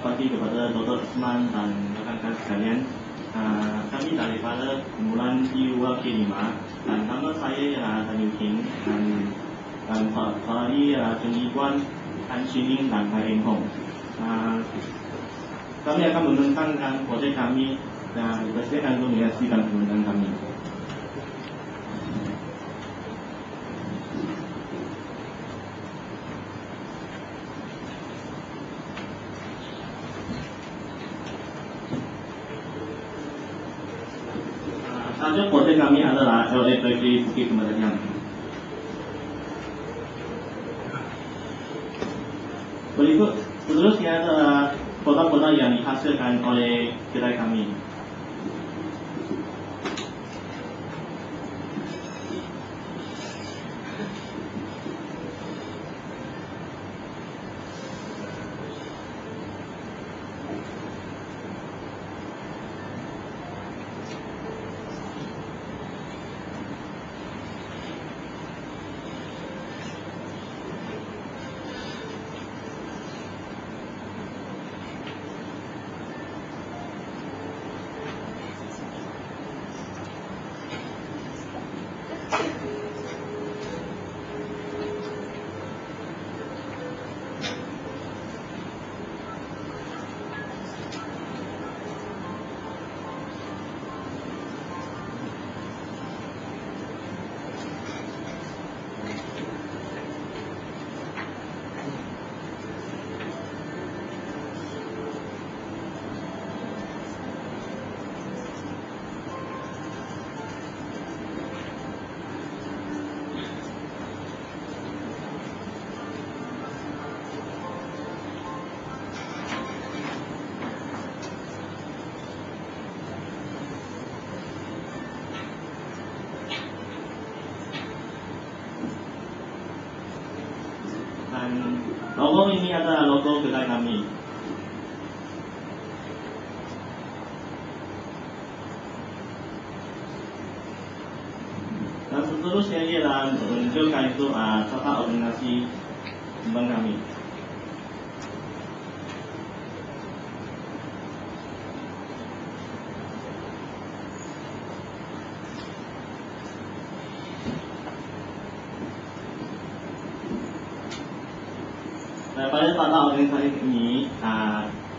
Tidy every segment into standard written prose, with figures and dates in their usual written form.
selamat pagi kepada Dr. Usman dan rekan-rekan sekalian. Kami daripada kumpulan IULK 5 dan nama saya ialah Tan Yu King dan Fahri Chun Yi Guan, Tan Xin Ling dan Hai Eng Hong. Kami akan membentangkan projek kami dan dipersilakan untuk menyaksikan pembentang kami. Tajuk projek kami adalah LA Berkeley Bukit Kemerdekaan. Berikut seterusnya adalah produk-produk yang dihasilkan oleh kedai kami. Logo ini adalah logo kedai kami. Dan seterusnya ialah menunjukkan itu tata organisasi bank kami. Daripada tata organisasi ini,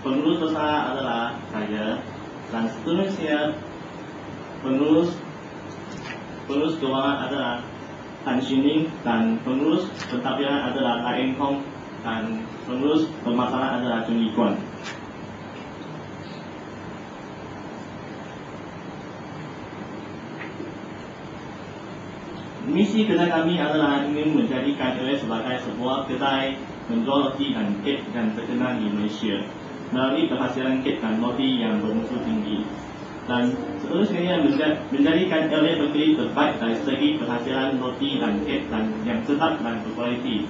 pengurus besar adalah saya dan seterusnya pengurus keuangan adalah Tan Xin Ling dan pengurus pentadbiran adalah Hai Eng Hong dan pengurus pemasaran adalah Chun Yi Guan. Misi kedai kami adalah ingin menjadikan LA sebagai sebuah kedai menjual roti dan kek yang terkenal di Malaysia melalui penghasilan kek dan roti yang bermutu tinggi. Dan seterusnya menjadikan LA Berkeley terbaik dari segi penghasilan roti dan kek dan yang sedap dan berkualiti.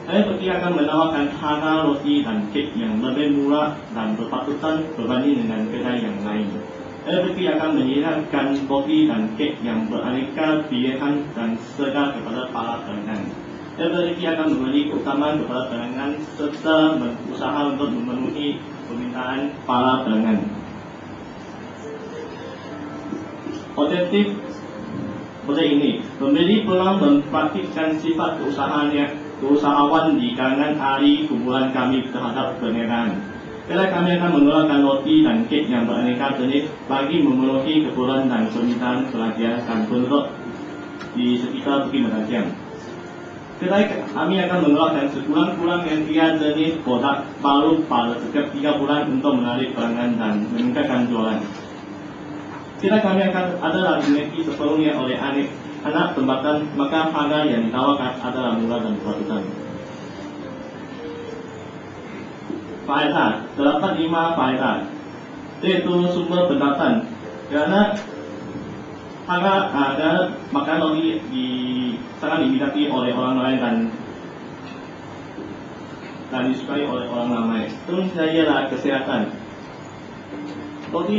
LA Berkeley akan menawarkan harga roti dan kek yang lebih murah dan berpatutan berbanding dengan kedai yang lain. LA Berkeley akan menyediakan roti dan kek yang beraneka pilihan dan segar kepada para pelanggan. LA Berkeley akan memberi keutamaan kepada pelanggan serta berusaha untuk memenuhi permintaan para pelanggan. Objektif projek ini memberi peluang mempraktikkan sifat keusahawan di kalangan ahli kumpulan kami terhadap perniagaan. Kedai kami akan mengeluarkan roti dan kek yang beraneka jenis bagi memenuhi keperluan dan permintaan pelajar dan penduduk di sekitar Bukit Kemerdekaan. Kedai kami akan mengeluarkan sekurang-kurangnya 3 jenis produk baru pada setiap 3 bulan untuk menarik pelanggan dan meningkatkan jualan. Kedai kami akan adalah dimiliki sepenuhnya oleh anak tempatan, maka harga yang ditawarkan adalah murah dan berpatutan. Faedah, terdapat 5 faedah, yaitu sumber pendapatan. Kerana harga makanan roti sangat diminati oleh orang lain dan disukai oleh orang ramai. Terus ialah kesehatan. Roti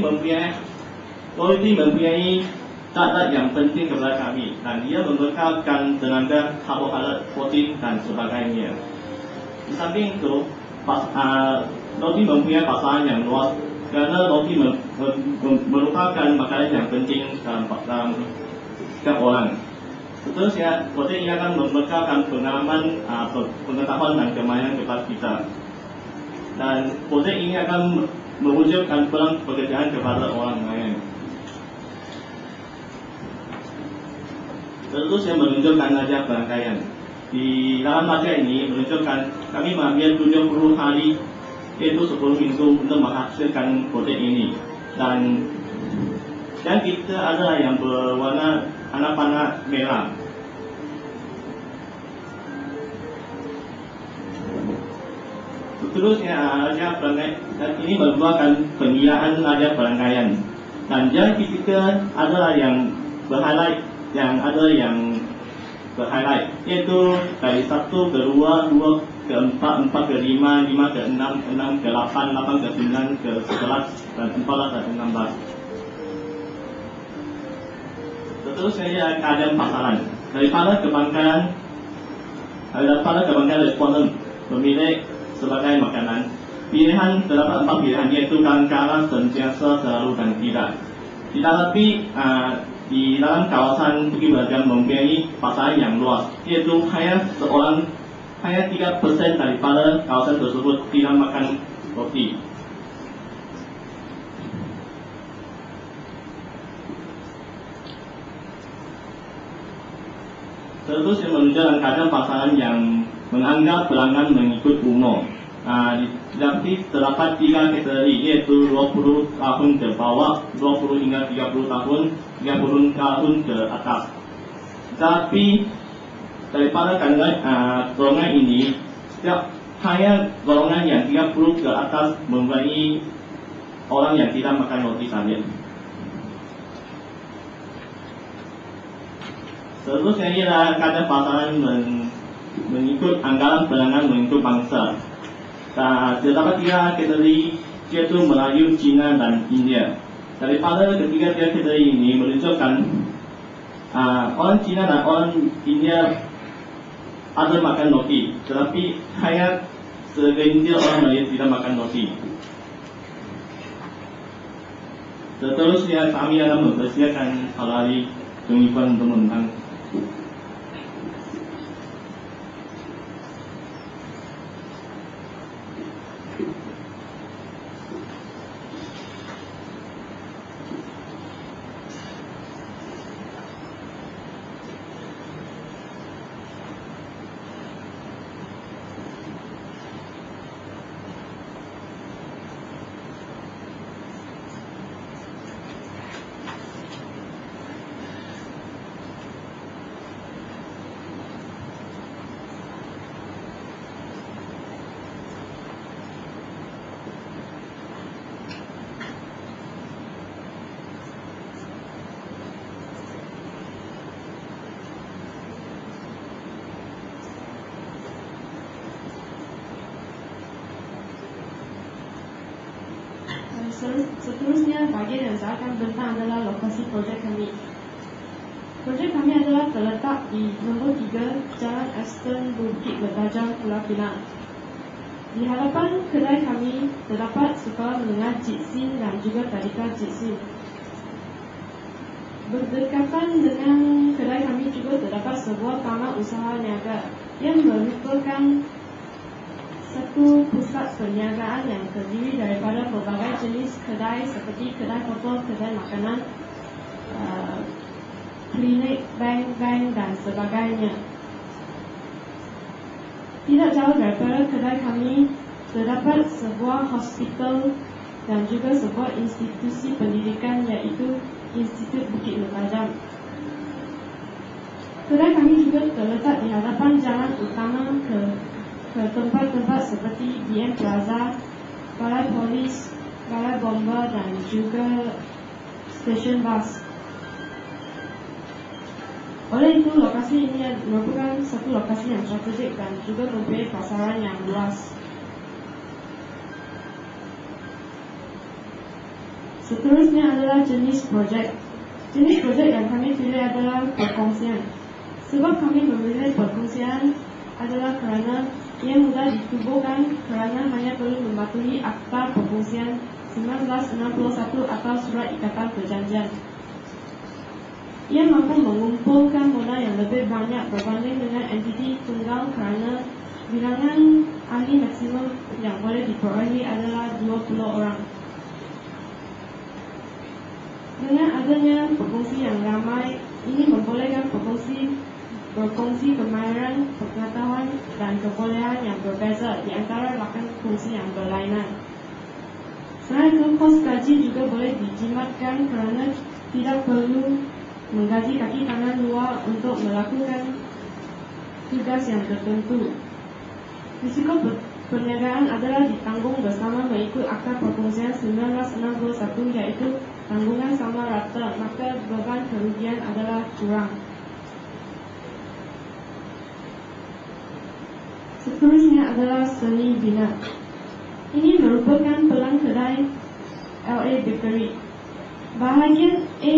mempunyai zat yang penting kepada kami dan dia membekalkan tenaga, karbohidrat, protein dan sebagainya. Di samping itu, roti mempunyai pasaran yang luas karena roti merupakan makanan yang penting dalam setiap orang. Seterusnya, proyek ini akan membekalkan pengalaman, pengetahuan dan kemahiran kepada kita. Dan proyek ini akan mewujudkan peluang pekerjaan kepada orang lain. Seterusnya menunjukkan ajar perangkaian. Di dalam ajar ini menunjukkan kami mengambil 70 hari, yaitu 10 minggu untuk menghasilkan proyek ini. Dan kita ada yang berwarna anak panah merah. Seterusnya ajar perangkaian, dan ini merupakan penilaian ajar perangkaian. Dan yang ketiga adalah yang berhighlight, yaitu dari 1 ke 2, 2 ke 4, 4 ke 5, 5 ke 6, 6 ke 8, 8 ke 9, ke 11, dan 14 dan 16. Seterusnya keadaan pasaran. Daripada kebanggaan responden memilih sebagai makanan, pilihan terdapat 4 pilihan, yaitu kangkara, sentiasa, selalu dan tidak. Tetapi di dalam kawasan Bukit Beragam mempunyai pasaran yang luas, yaitu hanya 3% daripada kawasan tersebut tidak makan roti. Seterusnya menunjukkan keadaan pasaran yang menganggap pelanggan mengikut umur. Terdapat 3 kategori, yaitu 20 tahun ke bawah, 20 hingga 30 tahun, 30 tahun ke atas. Tapi daripada golongan ini, setiap hanya golongan yang 30 ke atas mempunyai orang yang tidak makan roti saja. Seterusnya ialah keadaan pasaran mengikut anggaran pelanggan mengikut bangsa. Terdapat 3 kategori, yaitu Melayu, Cina dan India. Daripada ketiga kategori ini menunjukkan orang Cina dan orang India ada makan roti, tetapi hanya segelintir orang Melayu tidak makan roti. Seterusnya kami akan mempersiapkan halali pengiklan untuk menentang. Seterusnya, bagian yang saya akan bentang adalah lokasi projek kami. Projek kami adalah terletak di nombor 3 Jalan Aston, Bukit Bertajam, Pulau Pinang. Di hadapan kedai kami terdapat sekolah menengah Jitsin dan juga tadika Jitsin. Berdekatan dengan kedai kami juga terdapat sebuah taman usaha niaga yang merupakan satu pusat perniagaan yang terdiri daripada berbagai jenis kedai seperti kedai foto, kedai makanan, klinik, bank dan sebagainya. Tidak jauh daripada kedai kami terdapat sebuah hospital dan juga sebuah institusi pendidikan, iaitu Institut Bukit Bertajam. Kedai kami juga terletak di hadapan jalan utama ke tempat-tempat seperti DM Plaza, Balai Polis, Balai Bomba dan juga stesen bas. Oleh itu, lokasi ini merupakan satu lokasi yang strategik dan juga mempunyai pasaran yang luas. Seterusnya adalah jenis projek. Jenis projek yang kami pilih adalah perkongsian. Sebab kami memilih perkongsian adalah kerana Ia mudah ditubuhkan kerana hanya perlu mematuhi Akta Perkongsian 1961 atau Surat Ikatan Perjanjian. Ia mampu mengumpulkan modal yang lebih banyak berbanding dengan entiti tunggal kerana bilangan ahli maksimum yang boleh diperolehi adalah 20 orang. Dengan adanya perkongsi yang ramai, ini membolehkan berkongsi kemahiran, pengetahuan dan kebolehan yang berbeza di antara rakan kongsi yang berlainan. Selain itu, kos gaji juga boleh dijimatkan kerana tidak perlu menggaji kaki tangan luar untuk melakukan tugas yang tertentu. Risiko perniagaan adalah ditanggung bersama mengikut Akta Perkongsian 1961 iaitu tanggungan sama rata, maka beban kerugian adalah kurang. Seterusnya adalah seni bina. Ini merupakan pelan kedai LA Bakery. Bahagian A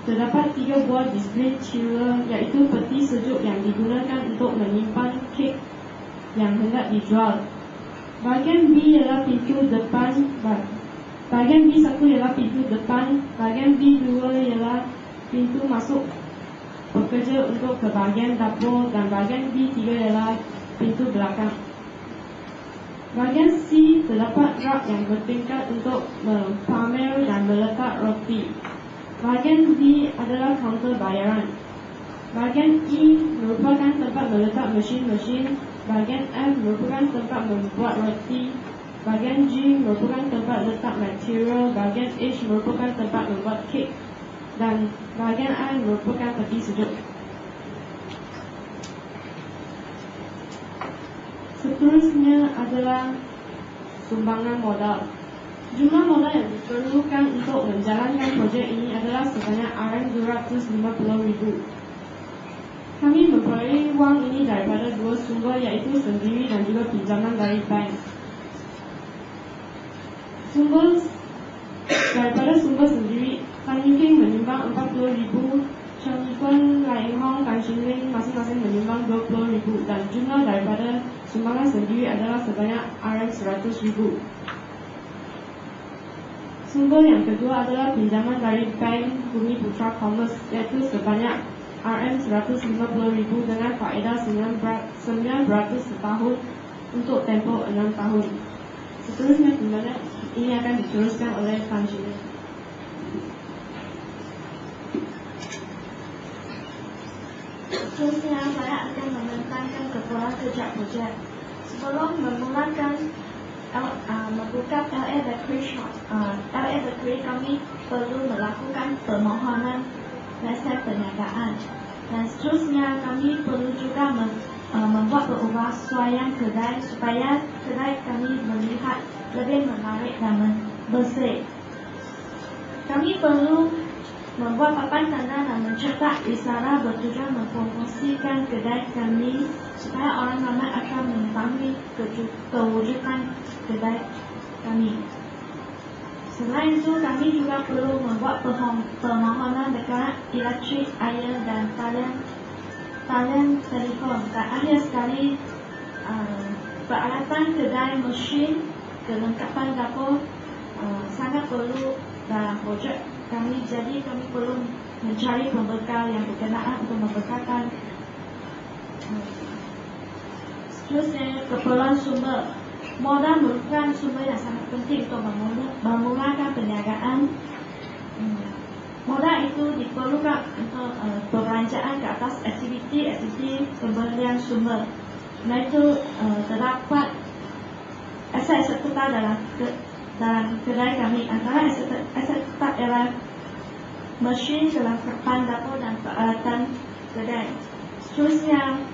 terdapat 3 buah display chiller iaitu peti sejuk yang digunakan untuk menyimpan kek yang hendak dijual. Bahagian B ialah pintu depan. Bahagian B1 ialah pintu depan, bahagian B2 ialah pintu masuk pekerja untuk ke bahagian dapur dan bahagian B3 ialah pintu belakang. Bahagian C terdapat rak yang bertingkat untuk pamer dan meletak roti. Bahagian D adalah kaunter bayaran. Bahagian E merupakan tempat meletak mesin-mesin. Bahagian F merupakan tempat membuat roti. Bahagian G merupakan tempat letak material. Bahagian H merupakan tempat membuat kek. Dan bahagian I merupakan peti sejuk. Seterusnya adalah sumbangan modal. Jumlah modal yang diperlukan untuk menjalankan projek ini adalah sebanyak RM250,000. Kami memperoleh wang ini daripada 2 sumber iaitu sendiri dan juga pinjaman dari bank. Daripada sumber sendiri, Tan Yee Keng menyumbang 40,000, Chen Yifeng, Lai Hong dan Xin Ling masing-masing menyumbang 20,000 dan jumlah daripada sumbangan sendiri adalah sebanyak RM100,000. Sumber yang kedua adalah pinjaman dari Bank Bumi Putra Commerce iaitu sebanyak RM150,000 dengan faedah 9% setahun untuk tempoh 6 tahun. Seterusnya kembali ini akan diteruskan oleh Tan Xin Ling. Seterusnya saya akan menerangkan kekuatan kerja projek. Sebelum membuka LA Bakery, kami perlu melakukan permohonan resep perniagaan. Dan seterusnya kami perlu juga membuat perubahsuaian kedai supaya kedai kami melihat lebih menarik dan bersih. Kami perlu membuat papan tanda dan mencetak isyarat bertujuan mempromosikan kedai kami supaya orang ramai akan mengetahui kewujudan kedai kami. Selain itu, kami juga perlu membuat permohonan dekat elektrik, air dan talian telefon. Dan akhir sekali, peralatan kedai, mesin, kelengkapan dapur sangat perlu dalam projek kami. Jadi kami perlu mencari pembekal yang berkenaan untuk membekalkan. Seterusnya, keperluan sumber. Modal merupakan sumber yang sangat penting untuk memulakan perniagaan. Modal itu diperlukan untuk perbelanjaan ke atas aktiviti pembelian sumber. Nah itu terdapat aset-aset tetap dalam kedai kami. Antara aset tetap ialah mesin, kelengkapan dapur dan peralatan kedai. Seterusnya,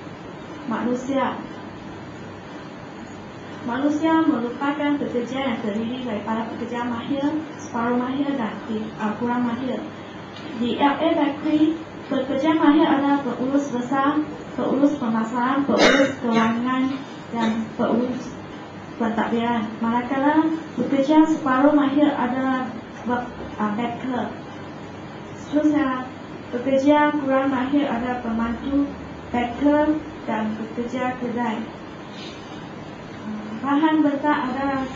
Manusia merupakan pekerja yang terdiri daripada pekerja mahir, separuh mahir dan kurang mahir. Di LA Bakery, pekerja mahir adalah pengurus besar, pengurus pemasaran, pengurus kewangan dan pengurus pentadbiran. Manakala pekerja separuh mahir adalah baker. Seterusnya, pekerja kurang mahir adalah pembantu, baker dan pekerja kedai. Bahan mentah adalah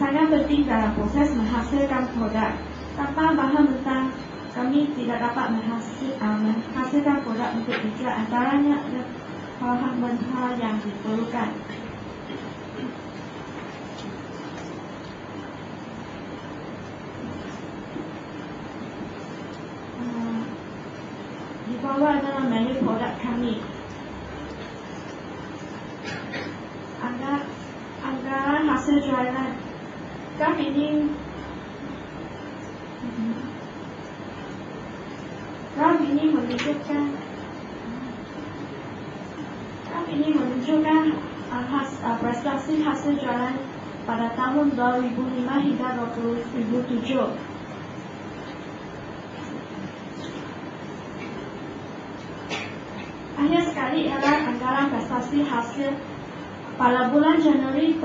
sangat penting dalam proses menghasilkan produk. Tanpa bahan mentah, kami tidak dapat menghasilkan produk untuk dijual. Antaranya adalah bahan mentah yang diperlukan. Di bawah adalah menu produk kami. Anggaran hasil jualan kami menunjukkan prestasi hasil jualan pada tahun 2005 hingga 2007. Akhir sekali ialah anggaran prestasi hasil pada bulan Januari